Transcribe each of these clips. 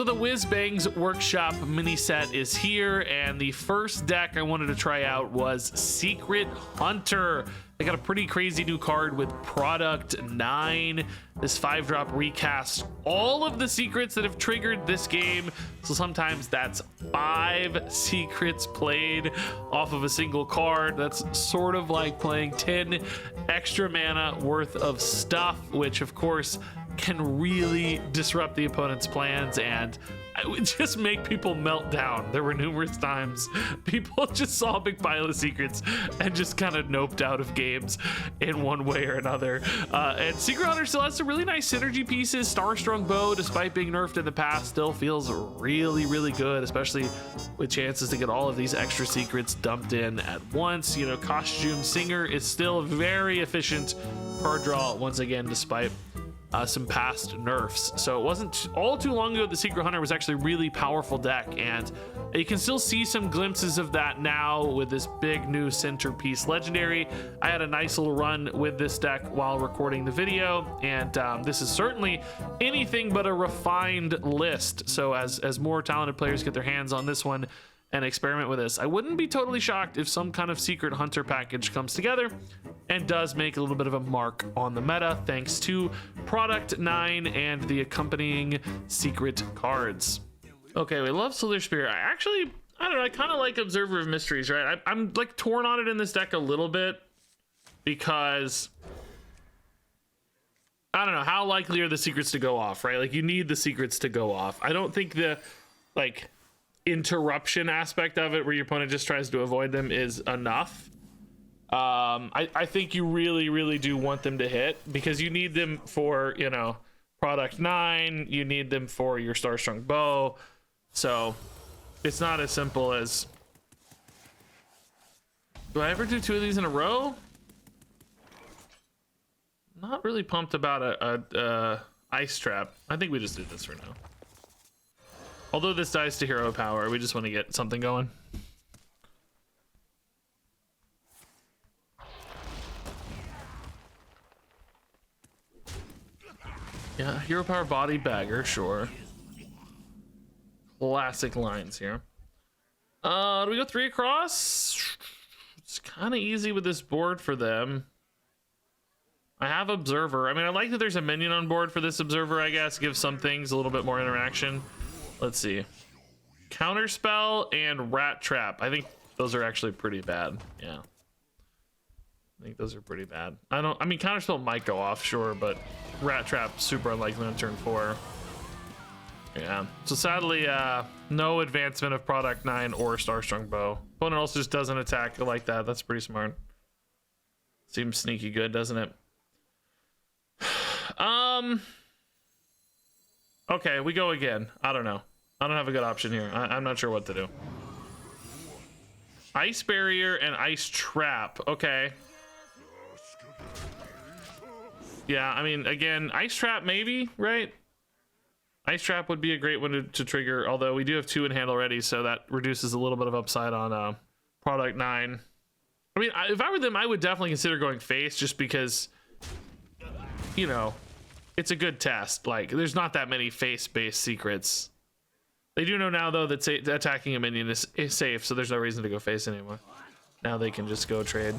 So the Whiz Bangs Workshop mini set is here, and the first deck I wanted to try out was Secret Hunter. They got a pretty crazy new card with Product 9. This 5-drop recast all of the secrets that have triggered this game. So sometimes that's 5 secrets played off of a single card. That's sort of like playing 10 extra mana worth of stuff, which of course can really disrupt the opponent's plans, and it would just make people melt down. There were numerous times people just saw a big pile of secrets and just kind of noped out of games in one way or another. And Secret Hunter still has some really nice synergy pieces. Star-Strung Bow, despite being nerfed in the past, still feels really, really good, especially with chances to get all of these extra secrets dumped in at once. You know, Costume Singer is still a very efficient card draw once again, despite some past nerfs. So it wasn't all too long ago the Secret Hunter was actually a really powerful deck, and you can still see some glimpses of that now with this big new centerpiece legendary. I had a nice little run with this deck while recording the video, and this is certainly anything but a refined list. So as more talented players get their hands on this one and experiment with this, I wouldn't be totally shocked if some kind of Secret Hunter package comes together and does make a little bit of a mark on the meta, thanks to Product 9 and the accompanying secret cards. Okay, we love Slither Spear. I don't know, I kind of like Observer of Mysteries, right? I'm like torn on it in this deck a little bit, because I don't know, how likely are the secrets to go off, right? Like, you need the secrets to go off. I don't think the like interruption aspect of it, where your opponent just tries to avoid them, is enough. I think you really do want them to hit, because you need them for, you know, Product 9, you need them for your Star-Strung Bow. So it's not as simple as, do I ever do 2 of these in a row? Not really pumped about a ice trap. I think we just do this for now. Although this dies to hero power, we just want to get something going. Yeah, hero power body bagger, sure. Classic lines here. Do we go 3 across? It's kind of easy with this board for them. I have Observer. I mean, I like that there's a minion on board for this Observer, I guess. Gives some things a little bit more interaction. Let's see. Counterspell and Rat Trap. I think those are actually pretty bad. Yeah. I think those are pretty bad. I mean, Counterspell might go off, sure, but Rat Trap, super unlikely on turn 4. Yeah. So sadly, no advancement of Product 9 or Star-Strung Bow. Opponent also just doesn't attack like that. That's pretty smart. Seems sneaky good, doesn't it? Okay, we go again. I don't know. I don't have a good option here. I'm not sure what to do. Ice Barrier and Ice Trap. Okay. Yeah, I mean, again, Ice Trap maybe, right? Ice Trap would be a great one to trigger, although we do have 2 in hand already, so that reduces a little bit of upside on Product 9. I mean, if I were them, I would definitely consider going face, just because, you know, it's a good test. Like, there's not that many face-based secrets. They do know now, though, that attacking a minion is safe, so there's no reason to go face anymore. Now they can just go trade.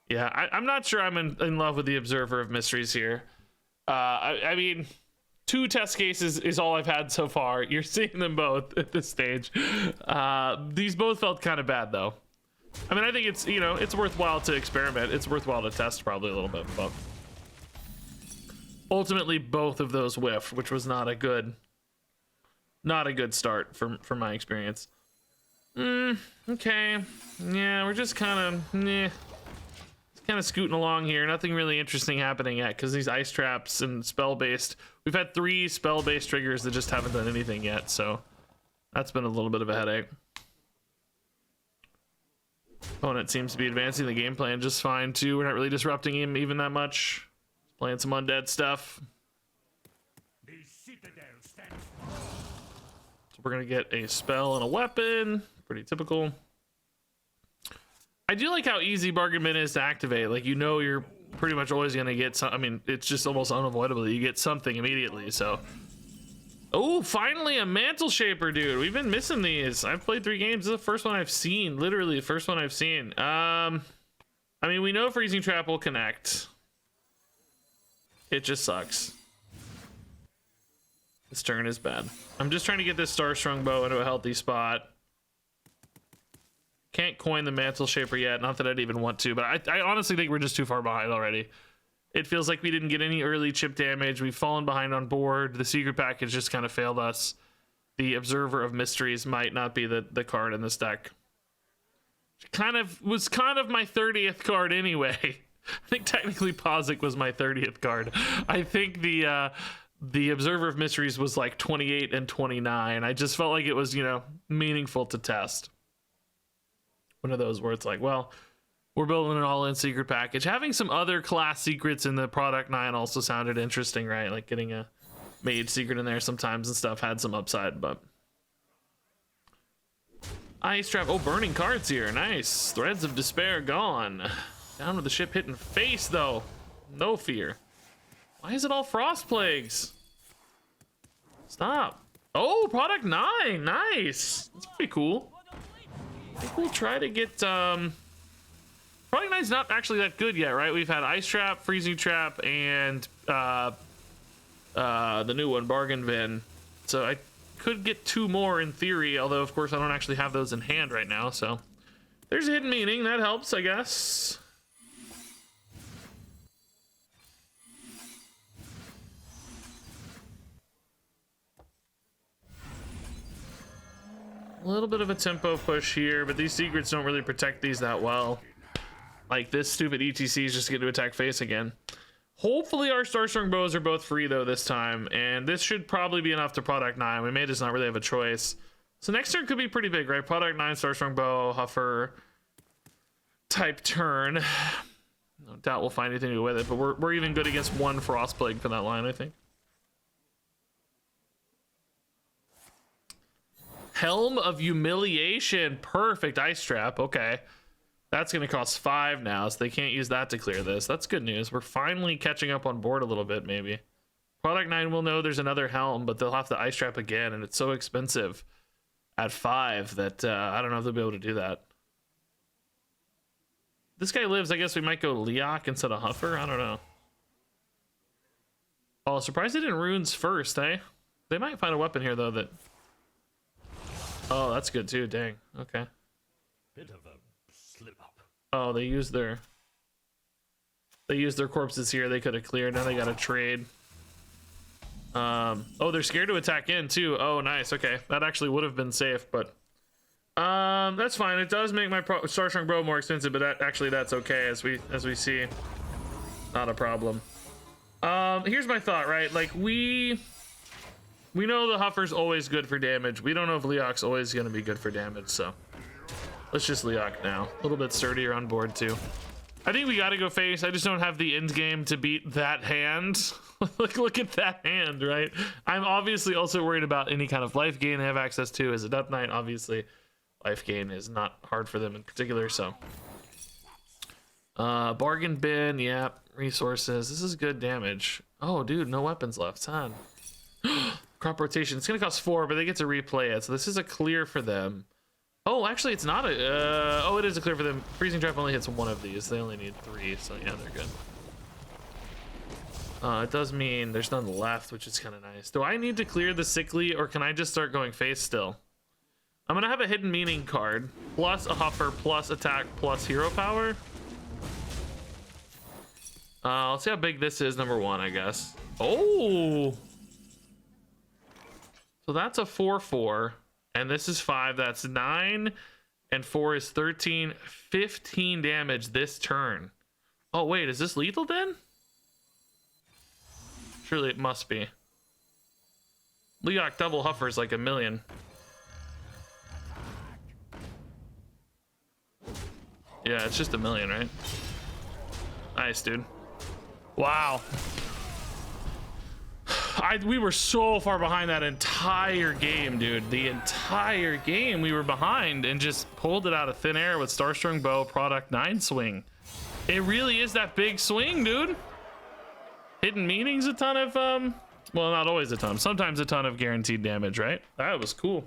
Yeah, I'm not sure I'm in love with the Observer of Mysteries here. I mean, 2 test cases is all I've had so far. You're seeing them both at this stage. These both felt kind of bad, though. I mean, I think it's, you know, it's worthwhile to experiment. It's worthwhile to test probably a little bit, but ultimately both of those whiff, which was not a good start from my experience. Okay. Yeah, we're just kind of scooting along here. Nothing really interesting happening yet, because these ice traps and spell-based, we've had 3 spell-based triggers that just haven't done anything yet, so that's been a little bit of a headache. Opponent seems to be advancing the game plan just fine too. We're not really disrupting him even that much. Playing some undead stuff. So we're gonna get a spell and a weapon. Pretty typical. I do like how easy Bargain Bin is to activate. Like, you know, you're pretty much always gonna get some. I mean, it's just almost unavoidable. You get something immediately. So Oh, finally a mantle shaper, dude. We've been missing these. I've played 3 games. This is the first one I've seen. Literally the first one I've seen. I mean, we know freezing trap will connect. It just sucks. This turn is bad. I'm just trying to get this Star Strung Bow into a healthy spot. Can't coin the mantle shaper yet. Not that I'd even want to, but I honestly think we're just too far behind already. It feels like we didn't get any early chip damage. We've fallen behind on board. The secret package just kind of failed us. The Observer of Mysteries might not be the card in this deck. Was kind of my 30th card anyway. I think technically Pozic was my 30th card. I think the Observer of Mysteries was like 28 and 29. I just felt like it was, you know, meaningful to test. One of those where it's like, well, we're building an all-in secret package. Having some other class secrets in the product 9 also sounded interesting, right? Like getting a mage secret in there sometimes and stuff had some upside, but Ice Trap. Oh, burning cards here. Nice. Threads of Despair gone. Down with the ship hitting face, though. No fear. Why is it all Frost Plagues? Stop. Oh, product 9. Nice. That's pretty cool. I think we'll try to get Product 9's not actually that good yet, right? We've had Ice Trap, Freezing Trap, and the new one, Bargain Bin. So I could get 2 more in theory, although of course I don't actually have those in hand right now. So there's a hidden meaning that helps, I guess. A little bit of a tempo push here, but these secrets don't really protect these that well. Like this stupid ETC is just going to attack face again. Hopefully our Starstrung Bows are both free though this time, and this should probably be enough to product 9. We may just not really have a choice. So next turn could be pretty big, right? Product 9, Starstrung Bow, Huffer type turn. No doubt we'll find anything to do with it, but we're even good against 1 Frost Plague for that line, I think. Helm of Humiliation. Perfect. Ice Trap. Okay. That's going to cost 5 now, so they can't use that to clear this. That's good news. We're finally catching up on board a little bit, maybe. Product 9 will know there's another Helm, but they'll have to Ice Trap again, and it's so expensive at 5 that I don't know if they'll be able to do that. This guy lives. I guess we might go Leok instead of Huffer. I don't know. Oh, surprised they didn't Runes first, eh? They might find a weapon here, though, that... Oh, that's good, too. Dang. Okay. Bit of a slip up. Oh, they used their corpses here. They could have cleared. Now they got to trade. Oh, they're scared to attack in, too. Oh, nice. Okay. That actually would have been safe, but... that's fine. It does make my Starstrung Bow more expensive, but that's okay as we see. Not a problem. Here's my thought, right? Like we know the Huffer's always good for damage. We don't know if Leok's always going to be good for damage, so let's just Leok now. A little bit sturdier on board too. I think we got to go face. I just don't have the end game to beat that hand. Look at that hand, right? I'm obviously also worried about any kind of life gain they have access to. As a Death Knight, obviously life gain is not hard for them in particular, so bargain bin, yeah, resources. This is good damage. Oh dude, no weapons left. Sad. Crop rotation. It's gonna cost 4, but they get to replay it, so this is a clear for them. Oh, actually it's not a oh, it is a clear for them. Freezing Trap only hits 1 of these. They only need 3, so yeah, they're good. It does mean there's none left, which is kind of nice. Do I need to clear the sickly, or can I just start going face still? I'm gonna have a hidden meaning card, plus a Huffer, plus attack, plus hero power. Let's see how big this is, number 1, I guess. Oh! So that's a 4/4, and this is 5, that's 9, and 4 is 13, 15 damage this turn. Oh wait, is this lethal then? Surely it must be. Leok double Huffer is like 1 million. Yeah, it's just 1 million, right? Nice, dude. Wow. We were so far behind that entire game, dude. The entire game we were behind and just pulled it out of thin air with Starstrung Bow product 9 swing. It really is that big swing, dude. Hidden meanings, a ton of Well, not always a ton. Sometimes a ton of guaranteed damage, right? That was cool.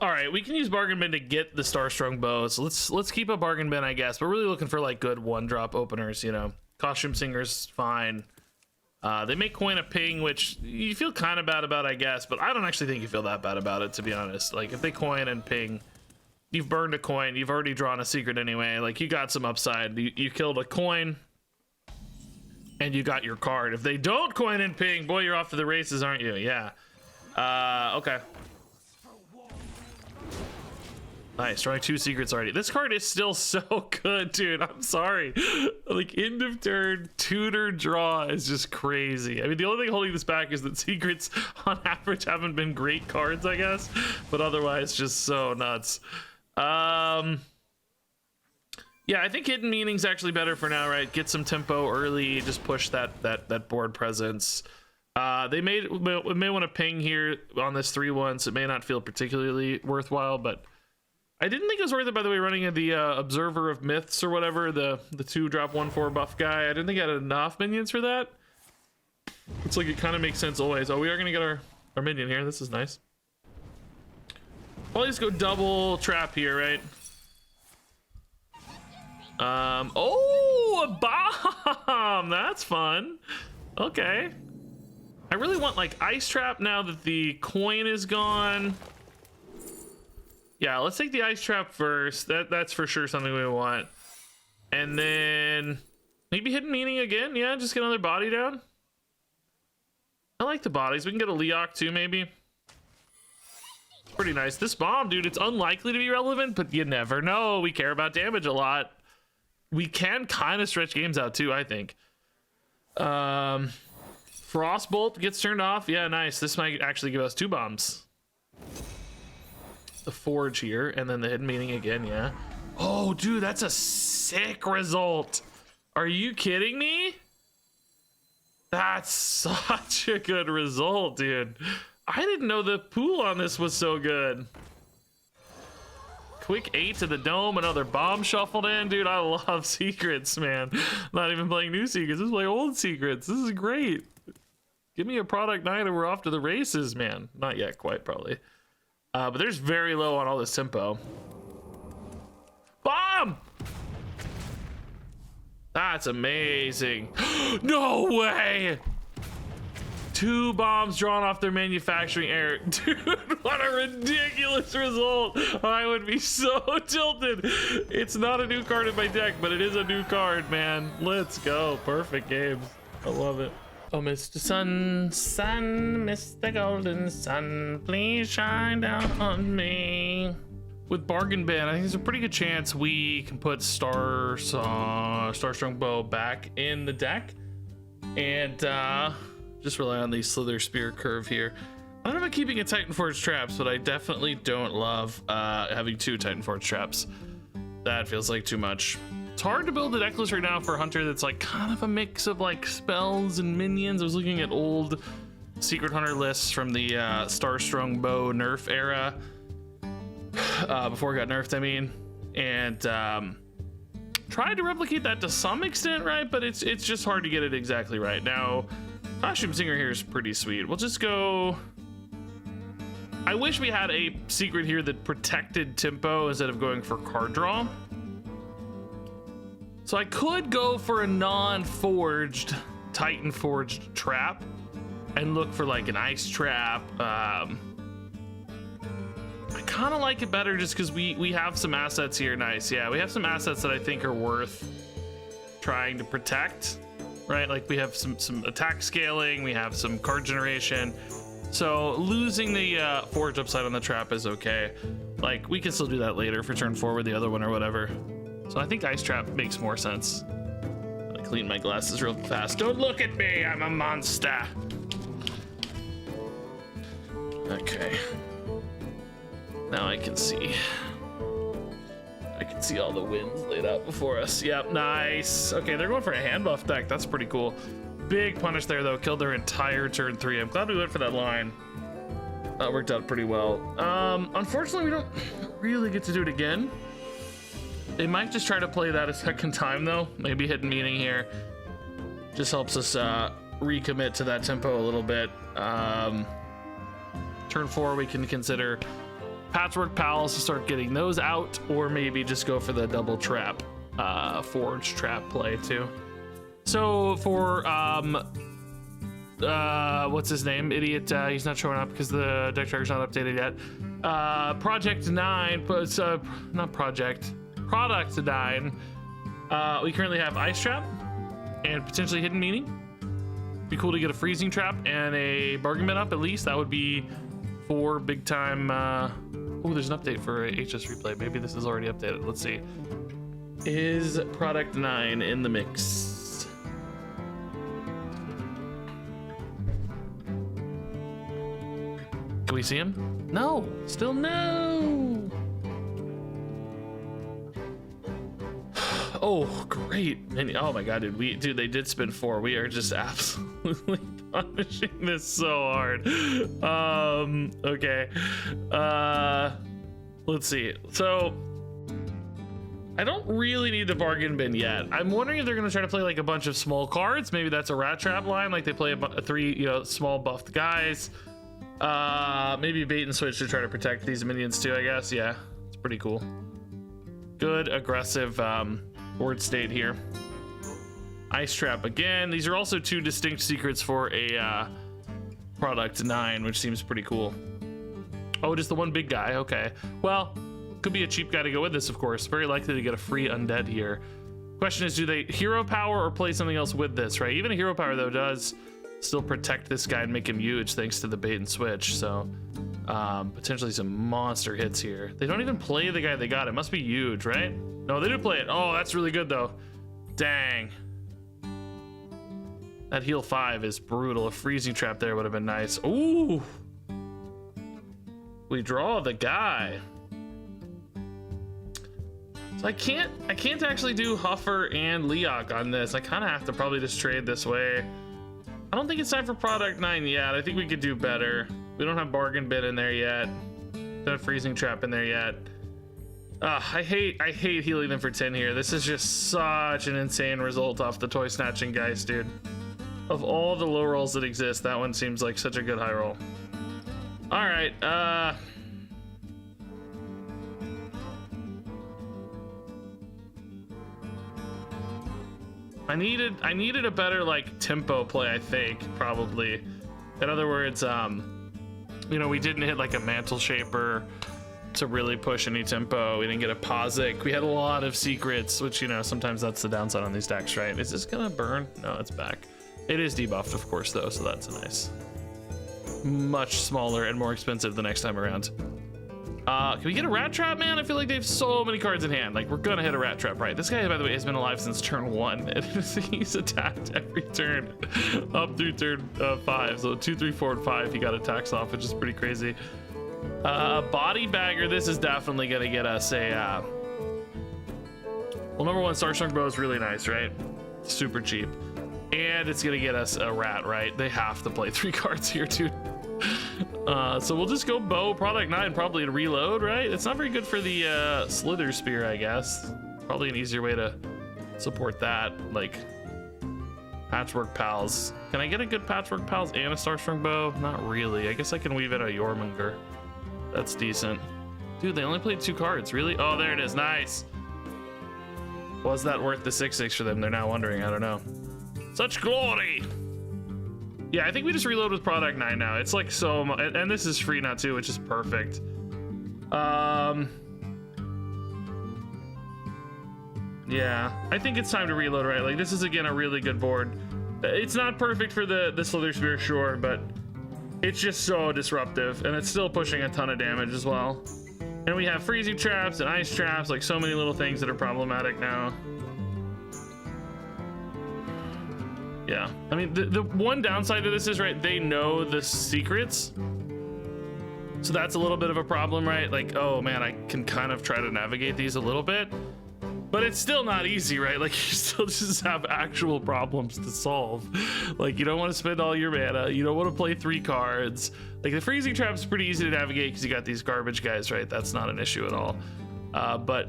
All right, we can use bargain bin to get the Starstrung bow. So let's keep a bargain bin, I guess. We're really looking for like good one-drop openers, you know. Costume Singer's fine. They make coin a ping, which you feel kind of bad about, I guess, but I don't actually think you feel that bad about it, to be honest. Like, if they coin and ping, you've burned a coin, you've already drawn a secret anyway. Like, you got some upside. You killed a coin, and you got your card. If they don't coin and ping, boy, you're off to the races, aren't you? Yeah. Okay. Nice, drawing 2 secrets already. This card is still so good, dude. I'm sorry. Like, end of turn, tutor draw is just crazy. I mean, the only thing holding this back is that secrets, on average, haven't been great cards, I guess. But otherwise, just so nuts. Yeah, I think Hidden Meaning's actually better for now, right? Get some tempo early, just push that board presence. They may want to ping here on this 3-1, so it may not feel particularly worthwhile, but I didn't think it was worth it, by the way, running the Observer of Myths or whatever, the 2-drop 1/4 buff guy. I didn't think I had enough minions for that. It's like it kind of makes sense always. Oh, we are going to get our minion here. This is nice. Probably just go double trap here, right? Oh, a bomb! That's fun. Okay. I really want like ice trap now that the coin is gone. Yeah, let's take the ice trap first. That's for sure something we want. And then maybe Hidden Meaning again. Yeah, just get another body down. I like the bodies. We can get a Leok too, maybe. Pretty nice. This bomb, dude, it's unlikely to be relevant, but you never know. We care about damage a lot. We can kind of stretch games out too, I think. Frostbolt gets turned off. Yeah, nice. This might actually give us 2 bombs. The Forge here, and then the Hidden Meaning again, yeah. Oh, dude, that's a sick result. Are you kidding me? That's such a good result, dude. I didn't know the pool on this was so good. Quick 8 to the dome, another bomb shuffled in. Dude, I love secrets, man. Not even playing new secrets, this is playing old secrets. This is great. Give me a product night and we're off to the races, man. Not yet, quite, probably. But there's very low on all this tempo. Bomb! That's amazing. No way! 2 bombs drawn off their manufacturing error. Dude, what a ridiculous result. I would be so tilted. It's not a new card in my deck, but it is a new card, man. Let's go. Perfect games. I love it. Oh, Mr. Sun, sun, Mr. Golden Sun, please shine down on me. With Bargain Bin, I think there's a pretty good chance we can put Starstrung Bow back in the deck. And just rely on the Slither Spear curve here. I don't know about keeping a Titan Forge traps, but I definitely don't love having 2 Titan Forge traps. That feels like too much. It's hard to build a deck list right now for a Hunter that's like kind of a mix of like spells and minions. I was looking at old Secret Hunter lists from the Starstrung Bow nerf era, before it got nerfed, I mean, and tried to replicate that to some extent, right? But it's just hard to get it exactly right. Now, Costume Singer here is pretty sweet. We'll just go. I wish we had a secret here that protected tempo instead of going for card draw. So I could go for a non-forged Titan Forged trap and look for like an ice trap. I kind of like it better just because we have some assets here. Nice. Yeah, we have some assets that I think are worth trying to protect, right? Like we have some attack scaling, we have some card generation. So losing the forge upside on the trap is okay. Like we can still do that later for turn 4 with the other one or whatever. So I think ice trap makes more sense. I clean my glasses real fast. Don't look at me, I'm a monster. Okay. Now I can see. I can see all the wins laid out before us. Yep, nice. Okay, they're going for a hand buff deck. That's pretty cool. Big punish there though, killed their entire turn 3. I'm glad we went for that line. That worked out pretty well. Unfortunately, we don't really get to do it again. They might just try to play that a second time though. Maybe Hidden Meaning here. Just helps us recommit to that tempo a little bit. Turn 4, we can consider Patchwork Pals to start getting those out, or maybe just go for the double trap, forge trap play too. So for what's his name? Idiot. He's not showing up because the deck tracker's not updated yet. Project 9, not Project, Product 9. We currently have Ice Trap and potentially Hidden Meaning. Be cool to get a Freezing Trap and a Bargain Bin up at least. That would be 4 big time. Oh, there's an update for HS Replay. Maybe this is already updated. Let's see. Is Product 9 in the mix? Can we see him? No, still no. Oh, great. And, oh my god, dude, they did spin 4. We are just absolutely punishing this so hard. Okay. Let's see. So I don't really need the bargain bin yet. I'm wondering if they're gonna try to play like a bunch of small cards. Maybe that's a rat trap line, like they play a 3, small buffed guys. Maybe bait and switch to try to protect these minions too, I guess. Yeah, it's pretty cool. Good aggressive board state here. Ice Trap again. These are also 2 distinct secrets for a Product 9, which seems pretty cool. Oh, just the one big guy. Okay. Well, could be a cheap guy to go with this, of course. Very likely to get a free undead here. Question is, do they hero power or play something else with this, right? Even a hero power, though, does still protect this guy and make him huge thanks to the bait and switch. So potentially some monster hits here. They don't even play the guy they got. It must be huge, right? No, they do play it. Oh, that's really good, though. Dang. That heal 5 is brutal. A freezing trap there would have been nice. Ooh. We draw the guy. So I can't actually do Huffer and Leok on this. I kind of have to probably just trade this way. I don't think it's time for Product 9 yet. I think we could do better. We don't have Bargain Bin in there yet. Don't have Freezing Trap in there yet. I hate healing them for 10 here. This is just such an insane result off the toy snatching guys, dude. Of all the low rolls that exist, that one seems like such a good high roll. All right, I needed a better like tempo play, I think, probably. In other words, we didn't hit like a mantle shaper to really push any tempo. We didn't get a Pozic. We had a lot of secrets, which, sometimes that's the downside on these decks, right? Is this gonna burn? No, it's back. It is debuffed, of course, though, so that's nice. Much smaller and more expensive the next time around. Can we get a rat trap, man? I feel like they have so many cards in hand. Like, we're gonna hit a rat trap, right? This guy, by the way, has been alive since turn 1. And he's attacked every turn up through turn 5. So 2, 3, 4, and 5, he got attacks off, which is pretty crazy. Body bagger, this is definitely gonna get us a, well, number 1, Starstrung Bow is really nice, right? Super cheap. And it's gonna get us a rat, right? They have to play 3 cards here, dude. So we'll just go bow Product 9 probably to reload, right? It's not very good for the Slither Spear, I guess. Probably an easier way to support that, like Patchwork Pals. Can I get a good Patchwork Pals and a Starstrung Bow? Not really. I guess I can weave in a Jormungandr. That's decent. Dude, they only played 2 cards, really? Oh, there it is, nice. Was that worth the 6/6 for them? They're now wondering, I don't know. Such glory! Yeah, I think we just reload with Product 9 now. It's like so much, and this is free now too, which is perfect. Yeah, I think it's time to reload, right? Like, this is again a really good board. It's not perfect for the Slither Spear, sure, but it's just so disruptive, and it's still pushing a ton of damage as well. And we have freezing traps and ice traps, like so many little things that are problematic now. Yeah, I mean, the one downside to this is, right, they know the secrets. So that's a little bit of a problem, right? Like, oh man, I can kind of try to navigate these a little bit, but it's still not easy, right? Like, you still just have actual problems to solve. Like, you don't want to spend all your mana. You don't want to play 3 cards. Like, the freezing trap is pretty easy to navigate because you got these garbage guys, right? That's not an issue at all. But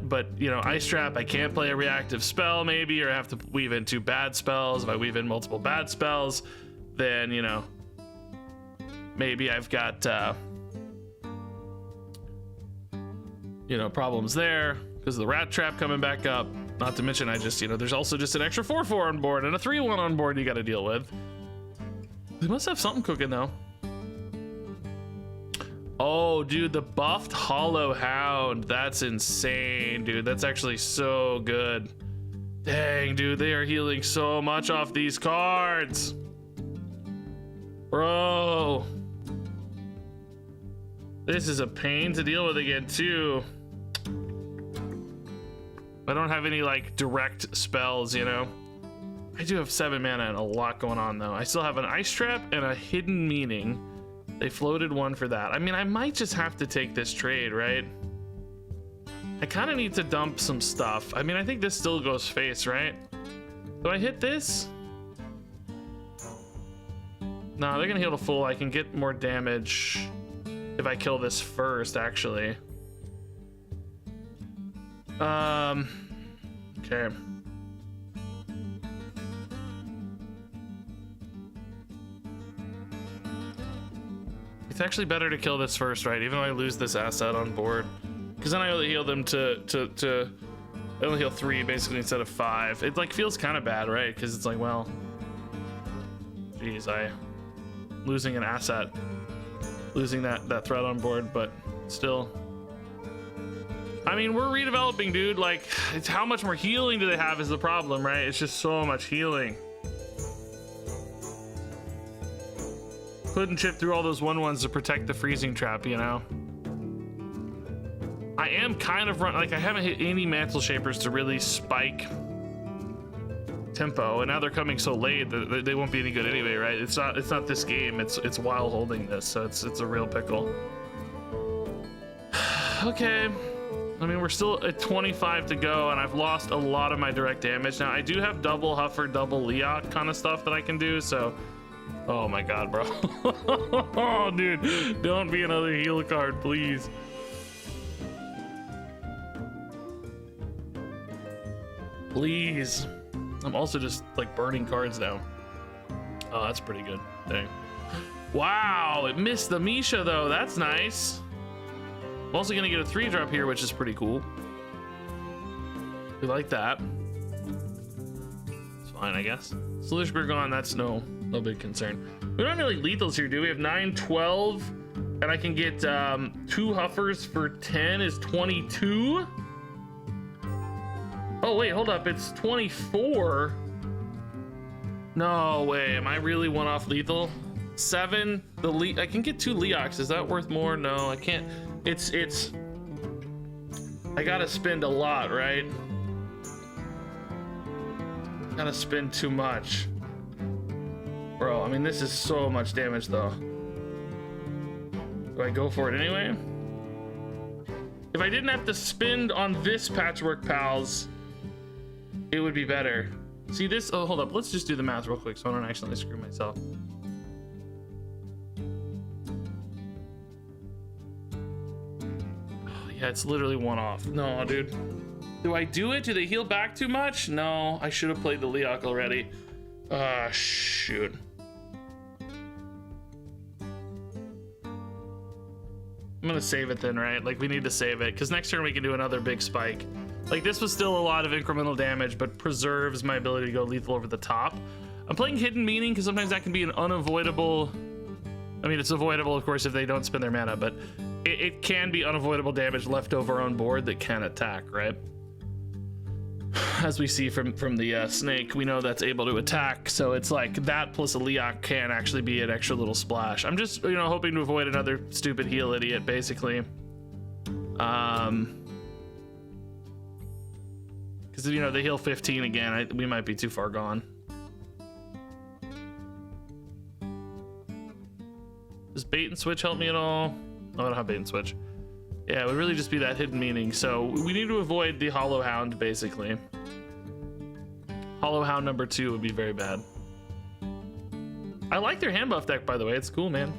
ice trap, I can't play a reactive spell maybe, or I have to weave in 2 bad spells. If I weave in multiple bad spells, then, you know, maybe I've got, you know, problems there because of the rat trap coming back up. Not to mention, I just, you know, there's also just an extra 4/4 on board and a 3/1 on board you got to deal with. They must have something cooking though. Oh, dude, the buffed Hollow Hound. That's insane, dude. That's actually so good. Dang, dude, they are healing so much off these cards. Bro. This is a pain to deal with again, too. I don't have any, like, direct spells, you know? I do have 7 mana and a lot going on, though. I still have an Ice Trap and a Hidden Meaning. They floated one for that. I mean, I might just have to take this trade, right? I kind of need to dump some stuff. I mean, I think this still goes face, right? Do I hit this? No, they're gonna heal to full. I can get more damage if I kill this first, actually. Okay. It's actually better to kill this first, right? Even though I lose this asset on board, because then I only heal them I only heal 3 basically instead of 5. It like feels kind of bad, right? Because it's like, well, geez, I losing an asset, losing that threat on board, but still. I mean, we're redeveloping, dude. Like, it's how much more healing do they have is the problem, right? It's just so much healing. Couldn't chip through all those 1/1s to protect the freezing trap, you know? I am kind of like, I haven't hit any mantle shapers to really spike tempo, and now they're coming so late that they won't be any good anyway, right? It's not this game, it's while holding this, so it's a real pickle. Okay. I mean, we're still at 25 to go, and I've lost a lot of my direct damage. Now, I do have double Huffer, double Leok kind of stuff that I can do, so... Oh my god, bro. Oh, dude. Don't be another heal card, please. Please. I'm also just, like, burning cards now. Oh, that's pretty good. Dang. Wow, it missed the Misha, though. That's nice. I'm also gonna get a 3-drop here, which is pretty cool. We like that. It's fine, I guess. Sludge Gorgon, that's no big concern. We don't have any lethals here, do we? Have 9, 12, and I can get 2 Huffers for 10 is 22. Oh wait, hold up, it's 24. No way, am I really 1 off lethal? 7, I can get 2 Leox. Is that worth more? No, I can't. It's I gotta spend a lot, right? Gotta spend too much. Bro, I mean, this is so much damage, though. Do I go for it anyway? If I didn't have to spend on this Patchwork Pals, it would be better. See this? Oh, hold up. Let's just do the math real quick so I don't accidentally screw myself. Oh, yeah, it's literally 1 off. No, dude. Do I do it? Do they heal back too much? No, I should have played the Leok already. Ah, shoot. I'm gonna save it then, right? Like, we need to save it, because next turn we can do another big spike. Like, this was still a lot of incremental damage, but preserves my ability to go lethal over the top. I'm playing Hidden Meaning, because sometimes that can be an unavoidable... I mean, it's avoidable, of course, if they don't spend their mana, but it can be unavoidable damage left over on board that can attack, right? As we see from the snake, we know that's able to attack, so it's like that plus a Leok can actually be an extra little splash. I'm just, you know, hoping to avoid another stupid heal idiot, basically. Because, you know, they heal 15 again. We might be too far gone. Does bait and switch help me at all? Oh, I don't have bait and switch. Yeah, it would really just be that Hidden Meaning. So we need to avoid the Hollow Hound, basically. Hollow Hound number 2 would be very bad. I like their hand buff deck, by the way. It's cool, man.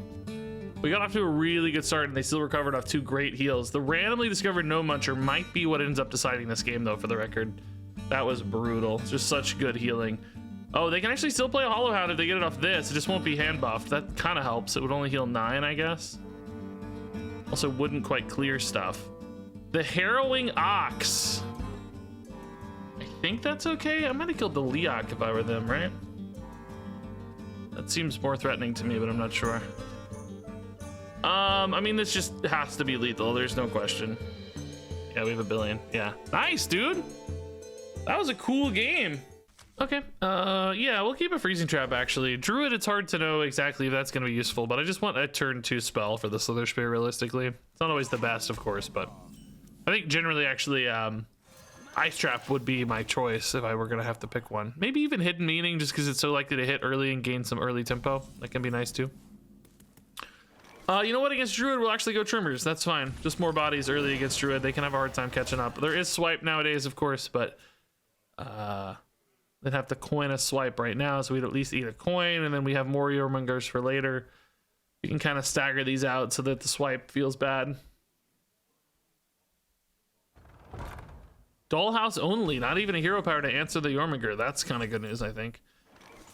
We got off to a really good start, and they still recovered off 2 great heals. The randomly discovered No Muncher might be what ends up deciding this game, though, for the record. That was brutal. Just such good healing. Oh, they can actually still play a Hollow Hound if they get it off this. It just won't be hand buffed. That kind of helps. It would only heal 9, I guess. Also wouldn't quite clear stuff. The Harrowing Ox. I think that's okay. I might have killed the Leok if I were them, right? That seems more threatening to me, but I'm not sure. I mean, this just has to be lethal. There's no question. Yeah, we have a billion. Yeah. Nice, dude. That was a cool game. Okay, yeah, we'll keep a freezing trap, actually. Druid, it's hard to know exactly if that's going to be useful, but I just want a turn 2 spell for the Slither Spear, realistically. It's not always the best, of course, but I think generally, actually, Ice Trap would be my choice if I were going to have to pick one. Maybe even Hidden Meaning, just because it's so likely to hit early and gain some early tempo. That can be nice, too. You know what? Against Druid, we'll actually go Trimmers. That's fine. Just more bodies early against Druid. They can have a hard time catching up. There is Swipe nowadays, of course, but... they'd have to coin a swipe right now, so we'd at least eat a coin, and then we have more Jormungandrs for later. You can kind of stagger these out so that the swipe feels bad. Dollhouse only, not even a hero power to answer the Jormungandr. That's kind of good news, I think.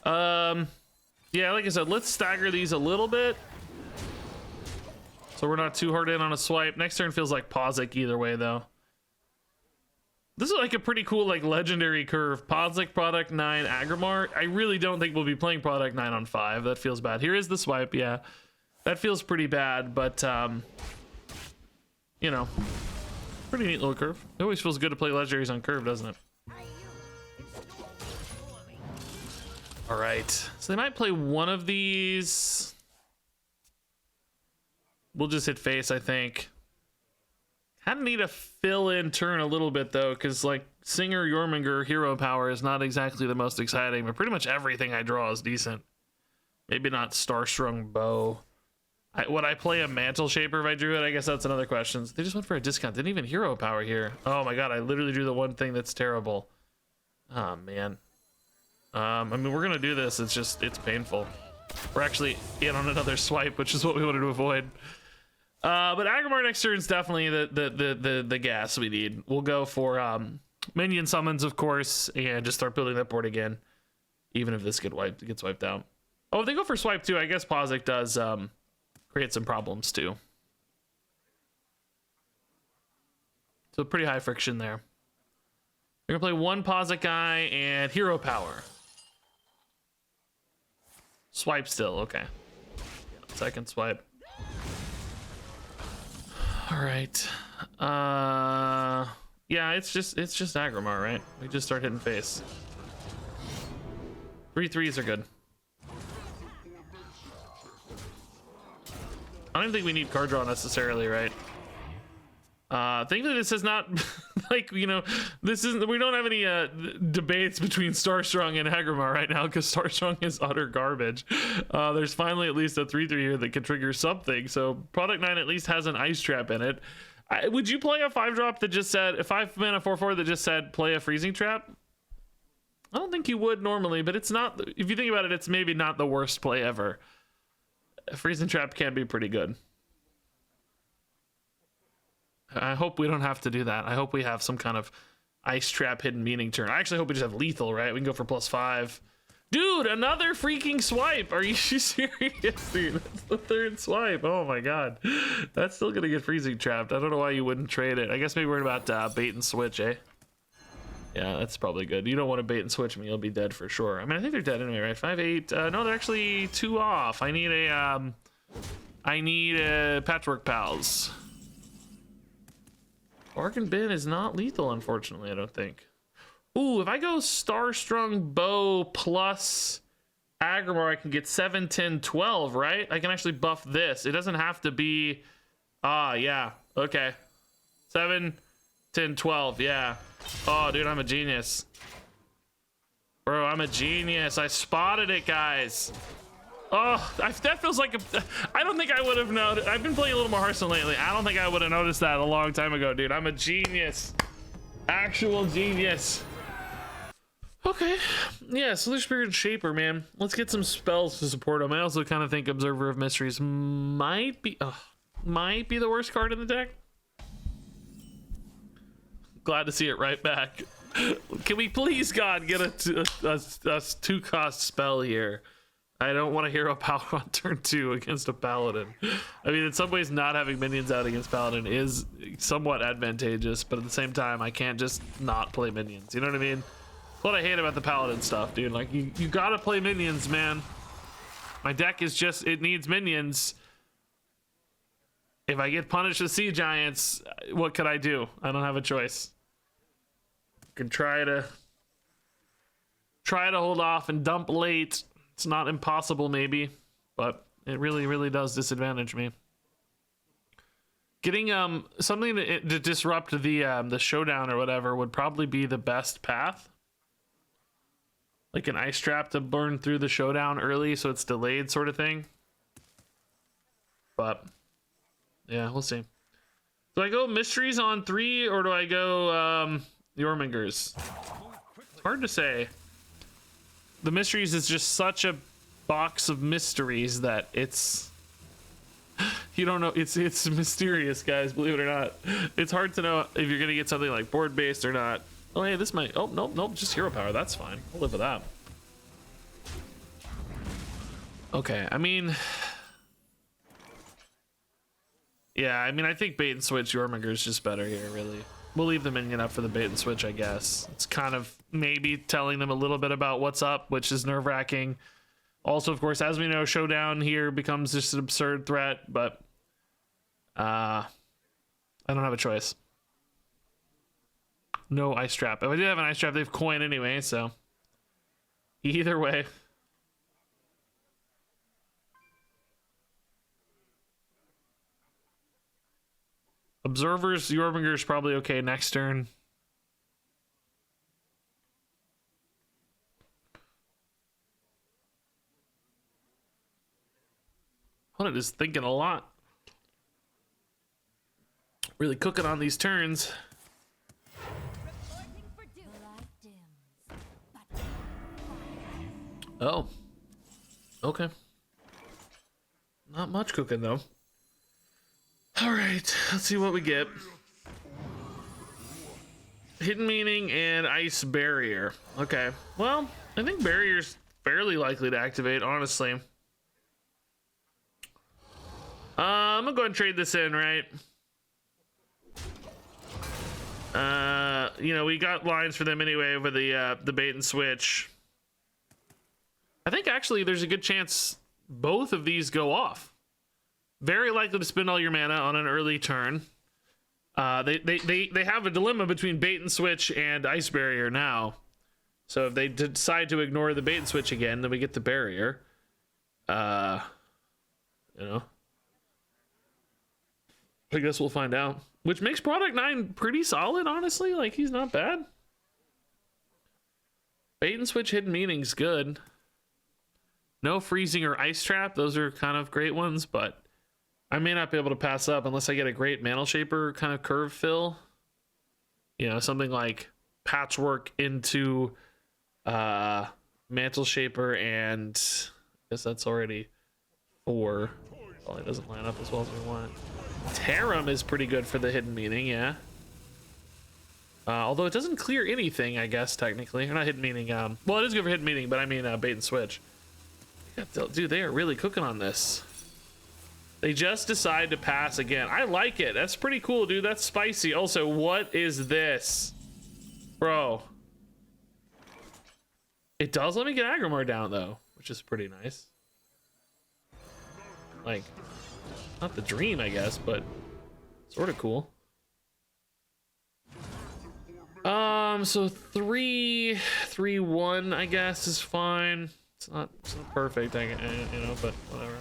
Yeah, like I said, let's stagger these a little bit, so we're not too hard in on a swipe. Next turn feels like Pozic either way, though. This is like a pretty cool, like, legendary curve. Pozic, Product 9, Agrimar. I really don't think we'll be playing Product 9 on 5. That feels bad. Here is the swipe, yeah. That feels pretty bad, but, you know, pretty neat little curve. It always feels good to play legendaries on curve, doesn't it? All right. So they might play one of these. We'll just hit face, I think. Kind of need a fill-in turn a little bit, though, because, like, Singer Jormungandr hero power is not exactly the most exciting, but pretty much everything I draw is decent. Maybe not Starstrung Bow. Would I play a Mantle Shaper if I drew it? I guess that's another question. They just went for a discount. Didn't even hero power here. Oh, my God. I literally drew the one thing that's terrible. Oh, man. I mean, we're going to do this. It's just, it's painful. We're actually in on another swipe, which is what we wanted to avoid. But Agrimar next turn is definitely the gas we need. We'll go for minion summons, of course, and just start building that board again, even if this gets wiped out. Oh, if they go for swipe too, I guess Pozic does create some problems too. So pretty high friction there. We're gonna play one Pozic guy and hero power. Swipe still, okay. Second swipe. All right. Yeah, it's just Agrimar, right? We just start hitting face. 3/3s are good. I don't even think we need card draw necessarily, right? Thankfully this is not like, you know, this isn't, we don't have any debates between Starstrong and Agrimar right now, because Starstrong is utter garbage. There's finally at least a 3/3 here that can trigger something, so Product 9 at least has an Ice Trap in it. Would you play a 5-drop that just said, a 5-mana 4/4 that just said play a Freezing Trap? I don't think you would normally, but it's not, if you think about it, it's maybe not the worst play ever. A Freezing Trap can be pretty good. I hope we don't have to do that. I hope we have some kind of Ice Trap Hidden Meaning turn. I actually hope we just have lethal, right? We can go for +5. Dude, another freaking swipe. Are you serious, dude? That's the third swipe. Oh my God. That's still gonna get freezing trapped. I don't know why you wouldn't trade it. I guess maybe we're about bait and switch, eh? Yeah, that's probably good. You don't want to bait and switch me. You'll be dead for sure. I mean, I think they're dead anyway, right? 5/8. No, they're actually 2 off. I need a Patchwork Pals. Bark and Bin is not lethal, unfortunately, I don't think. Ooh, if I go Starstrung Bow plus Agrimar, I can get 7, 10, 12, right? I can actually buff this. It doesn't have to be... yeah. Okay. 7, 10, 12, yeah. Oh, dude, I'm a genius. Bro, I'm a genius. I spotted it, guys. Oh, that feels like I don't think I would have noticed. I've been playing a little more Hearthstone lately. I don't think I would have noticed that a long time ago, dude. I'm a genius. Actual genius. Okay. Yeah, Slither Spirit Shaper, man. Let's get some spells to support him. I also kind of think Observer of Mysteries might be the worst card in the deck. Glad to see it right back. Can we please, God, get a 2-cost spell here? I don't want to hero power on turn 2 against a paladin. I mean, in some ways, not having minions out against paladin is somewhat advantageous, but at the same time, I can't just not play minions. You know what I mean? That's what I hate about the paladin stuff, dude. Like, you gotta play minions, man. My deck is just, it needs minions. If I get punished with sea giants, what could I do? I don't have a choice. I can try to hold off and dump late. It's not impossible, maybe, but it really, really does disadvantage me. Getting something to disrupt the showdown or whatever would probably be the best path. Like an ice trap to burn through the showdown early, so it's delayed, sort of thing. But yeah, we'll see. Do I go mysteries on 3 or do I go Jormungers? It's hard to say. The mysteries is just such a box of mysteries that it's, you don't know, it's mysterious, guys, believe it or not. It's hard to know if you're gonna get something like board based or not. Oh hey, this might, oh nope, just hero power, that's fine, we'll live with that. Okay, I mean, yeah, I mean, I think bait and switch Jormungandr is just better here, really. We'll leave the minion up for the bait and switch, I guess. It's kind of maybe telling them a little bit about what's up, which is nerve-wracking. Also, of course, as we know, showdown here becomes just an absurd threat, but I don't have a choice. No ice trap. If I did have an ice trap, they have coin anyway, so either way. Observers, Jormungandr is probably okay next turn. Hunted is thinking a lot. Really cooking on these turns. Oh. Okay. Not much cooking though. All right, let's see what we get. Hidden meaning and ice barrier. Okay, well, I think barrier's fairly likely to activate, honestly. I'm gonna go ahead and trade this in, right? You know, we got lines for them anyway over the bait and switch. I think actually there's a good chance both of these go off. Very likely to spend all your mana on an early turn. They have a dilemma between bait and switch and ice barrier now. So if they decide to ignore the bait and switch again, then we get the barrier. You know, I guess we'll find out. Which makes product 9 pretty solid, honestly. Like, he's not bad. Bait and switch hidden meaning's good. No freezing or ice trap. Those are kind of great ones, but I may not be able to pass up unless I get a great Mantle Shaper kind of curve fill. You know, something like Patchwork into Mantle Shaper, and I guess that's already 4. Probably doesn't line up as well as we want. Tarum is pretty good for the hidden meaning, yeah. Although it doesn't clear anything, I guess, technically. Or not hidden meaning. Well, it is good for hidden meaning, but I mean bait and switch. Dude, they are really cooking on this. They just decide to pass again. I like it. That's pretty cool, dude. That's spicy. Also, what is this? Bro. It does let me get Agrimar down, though, which is pretty nice. Like, not the dream, I guess, but sort of cool. So 3-3-1, I guess, is fine. It's not perfect, you know, but whatever.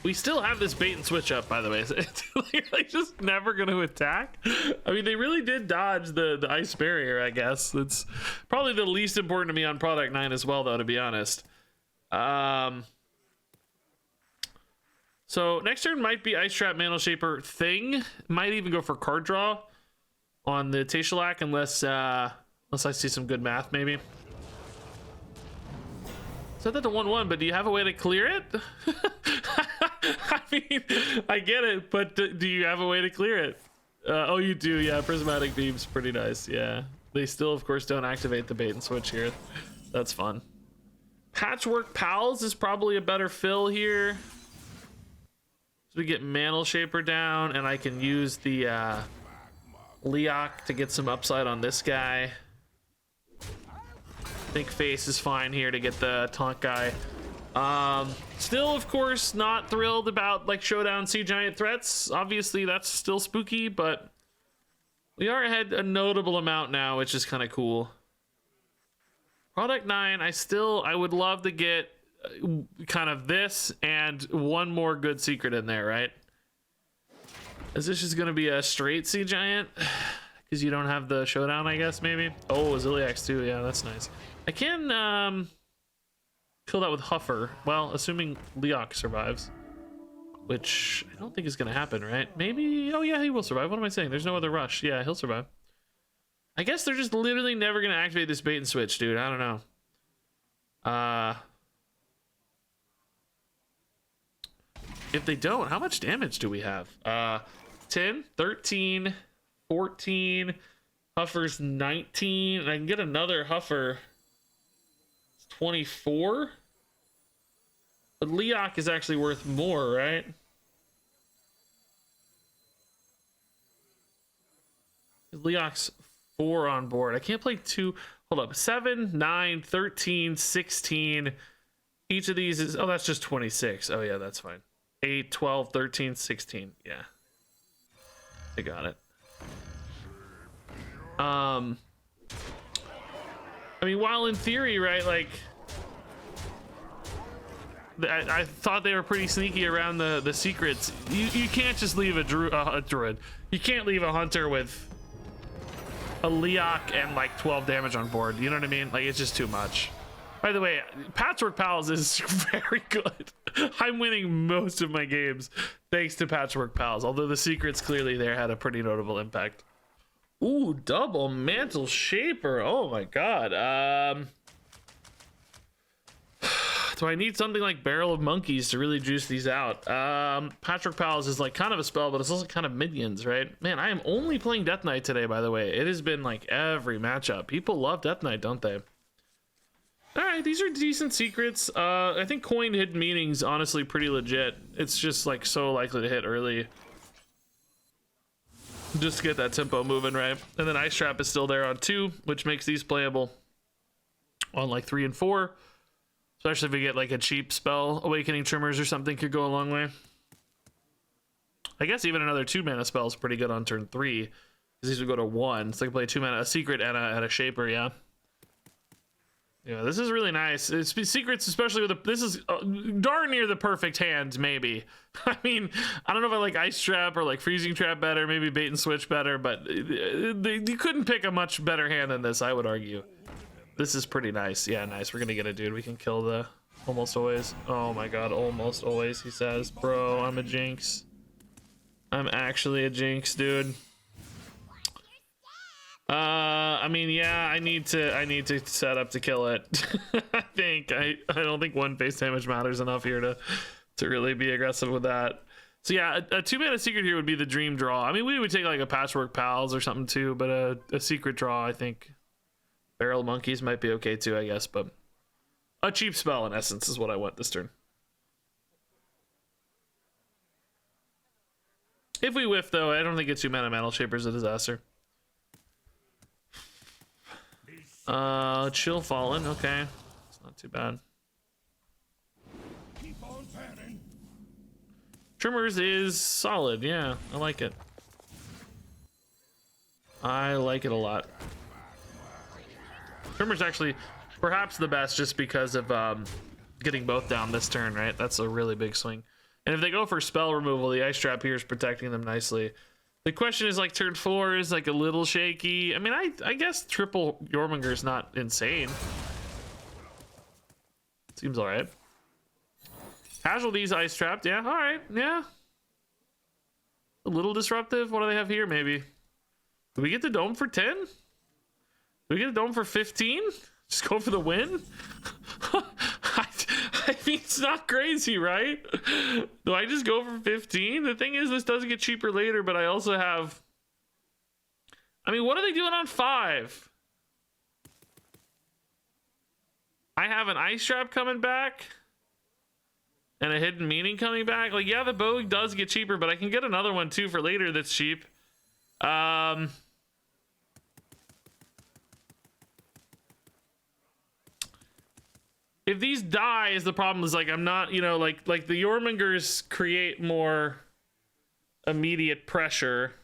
We still have this bait and switch up, by the way. It's like just never going to attack. I mean, they really did dodge the ice barrier, I guess. It's probably the least important to me on product 9 as well, though, to be honest. So next turn might be Ice Trap, Mantle Shaper, Thing. Might even go for card draw on the Tayshalak unless I see some good math, maybe. Set that to 1-1, but do you have a way to clear it? I mean, I get it, but do you have a way to clear it? Oh, you do, yeah. Prismatic beam's pretty nice, yeah. They still, of course, don't activate the bait and switch here. That's fun. Patchwork Pals is probably a better fill here. So we get Mantle Shaper down, and I can use the Leok to get some upside on this guy. I think Face is fine here to get the taunt guy. Still, of course, not thrilled about like Showdown Sea Giant threats. Obviously, that's still spooky, but we are ahead a notable amount now, which is kind of cool. Product 9, I would love to get kind of this and one more good secret in there, right? Is this just gonna be a straight Sea Giant? Because you don't have the Showdown, I guess, maybe? Oh, Ziliax too, yeah, that's nice. I can kill that with Huffer. Well, assuming Leok survives. Which I don't think is gonna happen, right? Maybe, oh yeah, he will survive. What am I saying? There's no other rush. Yeah, he'll survive. I guess they're just literally never gonna activate this bait and switch, dude. I don't know. If they don't, how much damage do we have? 10, 13, 14, Huffer's 19, and I can get another Huffer. It's 24. But Leok is actually worth more, right? Leok's 4 on board. I can't play 2. Hold up. 7, 9, 13, 16. Each of these is... Oh, that's just 26. Oh, yeah, that's fine. 8, 12, 13, 16. Yeah. I got it. I mean, while in theory, right, like... I thought they were pretty sneaky around the secrets. You can't just leave a druid. You can't leave a hunter with a Leok and like 12 damage on board. You know what I mean? Like, it's just too much. By the way, Patchwork Pals is very good. I'm winning most of my games thanks to Patchwork Pals, although the secrets clearly there had a pretty notable impact. Ooh, double Mantle Shaper. Oh my god. Do I need something like Barrel of Monkeys to really juice these out? Patchwork Pals is like kind of a spell, but it's also kind of minions, right? Man, I am only playing Death Knight today, by the way. It has been like every matchup. People love Death Knight, don't they? All right, these are decent secrets. I think Coined Hidden Meaning's honestly pretty legit. It's just like so likely to hit early. Just to get that tempo moving, right? And then Ice Trap is still there on 2, which makes these playable on like 3 and 4. Especially if we get like a cheap spell. Awakening Trimmers or something could go a long way. I guess even another 2 mana spell is pretty good on turn 3. Because these would go to 1. So I can play 2 mana, a secret and a shaper, yeah. Yeah, this is really nice. It's secrets, especially with this is darn near the perfect hand, maybe. I mean, I don't know if I like Ice Trap or like Freezing Trap better, maybe Bait and Switch better, but you couldn't pick a much better hand than this, I would argue. This is pretty nice. Yeah, nice. We're gonna get a dude. We can kill the almost always. Oh my god, almost always, he says. Bro, I'm a jinx. I'm actually a jinx, dude. I mean, yeah, I need to set up to kill it. I don't think 1 base damage matters enough here to really be aggressive with that. So yeah, a 2 mana secret here would be the dream draw. I mean, we would take like a Patchwork Pals or something too, but a secret draw, I think Barrel Monkeys might be okay too, I guess, but a cheap spell in essence is what I want this turn. If we whiff though, I don't think a 2 mana Mantle Shaper's a disaster. Chill Fallen, okay. It's not too bad. Trimmers is solid, yeah. I like it. I like it a lot. Trimmers actually perhaps the best just because of getting both down this turn, right? That's a really big swing. And if they go for spell removal, the Ice Trap here is protecting them nicely. The question is like turn 4 is like a little shaky. I mean, I guess triple Jormungandr is not insane. Seems all right. Casualties Ice Trapped, yeah, all right, yeah. A little disruptive. What do they have here? Maybe. Do we get the dome for 10? Do we get a dome for 15? Just go for the win? I mean, it's not crazy, right? Do I just go for 15? The thing is, this does get cheaper later, but I also have I mean, what are they doing on 5? I have an ice trap coming back and a hidden meaning coming back. Like, yeah, the bow does get cheaper, but I can get another one too for later that's cheap. If these die, is the problem is like I'm not, you know, like the Jormungers create more immediate pressure,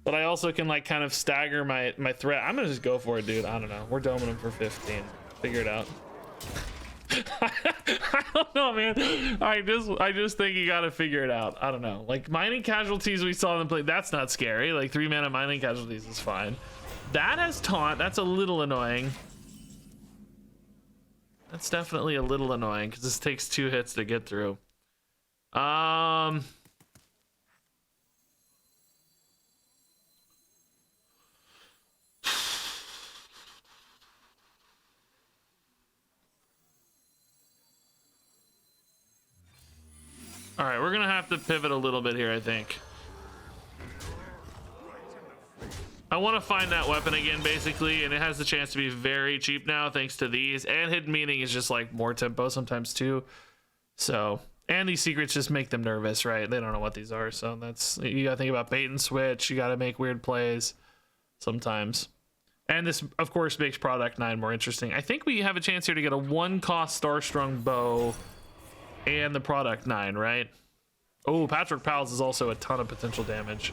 but I also can like kind of stagger my threat. I'm gonna just go for it, dude. I don't know. We're doming them for 15. Figure it out. I don't know, man. I just think you gotta figure it out. I don't know. Like mining casualties, we saw them play. That's not scary. Like 3 mana mining casualties is fine. That has taunt. That's a little annoying. That's definitely a little annoying because this takes 2 hits to get through. All right, we're gonna have to pivot a little bit here, I think. I want to find that weapon again, basically, and it has the chance to be very cheap now thanks to these. And hidden meaning is just like more tempo sometimes too. So, and these secrets just make them nervous, right? They don't know what these are, so that's, you gotta think about bait and switch. You gotta make weird plays sometimes. And this, of course, makes product 9 more interesting. I think we have a chance here to get a 1-cost Starstrung bow and the product 9, right? Oh, Patrick Pals is also a ton of potential damage.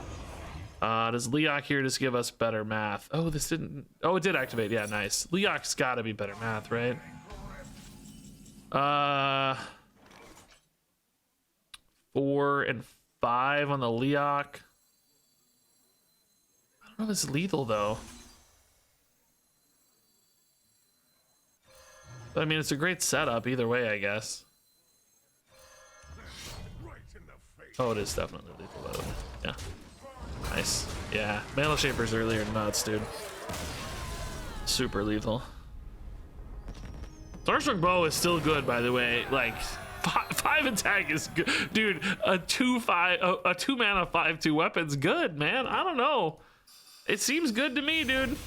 Does Leok here just give us better math? Oh, this didn't. Oh, it did activate. Yeah, nice. Leok's got to be better math, right? 4 and 5 on the Leok. I don't know if it's lethal though. But I mean, it's a great setup either way, I guess. Oh, it is definitely lethal by the way. Yeah. Nice. Yeah. Mana Shapers earlier are nuts, dude. Super lethal. Starstrung Bow is still good, by the way. Like, 5 attack is good. Dude, a 2 mana 5/2 weapon's good, man. I don't know. It seems good to me, dude.